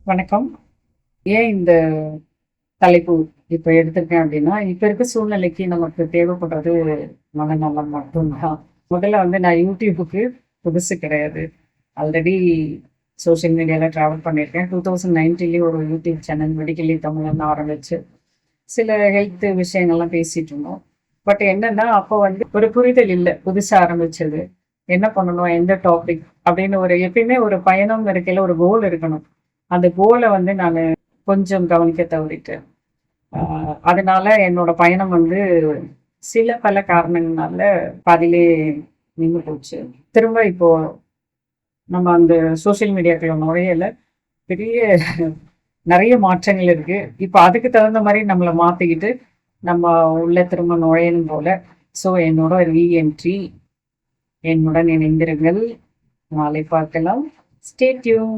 வணக்கம். ஏன் இந்த தலைப்பு இப்ப எடுத்திருக்கேன் அப்படின்னா, இப்ப இருக்க சூழ்நிலைக்கு நமக்கு தேவைப்படுறது மனநலம் மட்டும்தான். முதல்ல வந்து நான் YouTubeக்கு புதுசு கிடையாது. ஆல்ரெடி சோசியல் மீடியால ட்ராவல் பண்ணியிருக்கேன். 2019லயே ஒரு யூடியூப் சேனல் மெடிக்கலி தமிழ்ன்னு ஆரம்பிச்சு, சில ஹெல்த் விஷயங்கள்லாம் பேசிட்டு இருந்தோம். பட் என்னன்னா, அப்போ வந்து ஒரு புரிதல் இல்ல. புதுசா ஆரம்பிச்சது. என்ன பண்ணணும்? எந்த டாபிக்? அப்படின்னு ஒரு எப்பயுமே ஒரு பயணம் இருக்கையில ஒரு கோல் இருக்கணும். அந்த கோல வந்து நானு கொஞ்சம் கவனிக்க தவறிட்டேன். அதனால என்னோட பயணம் வந்து சில பல காரணங்கள்னால பாதியிலே நின்னு போச்சு. திரும்ப இப்போ நம்ம அந்த சோசியல் மீடியாக்குள்ள நுழையல. பெரிய நெறைய மாற்றங்கள் இருக்கு. இப்ப அதுக்கு தகுந்த மாரி நம்மள மாத்திக்கிட்டு, நம்ம உள்ள திரும்ப நுழையணும் போல. ஸோ என்னோட ரீஎன்ட்ரி என்னுடன் இணைந்திருங்கள். நாளை பார்க்கலாம். Stay tune.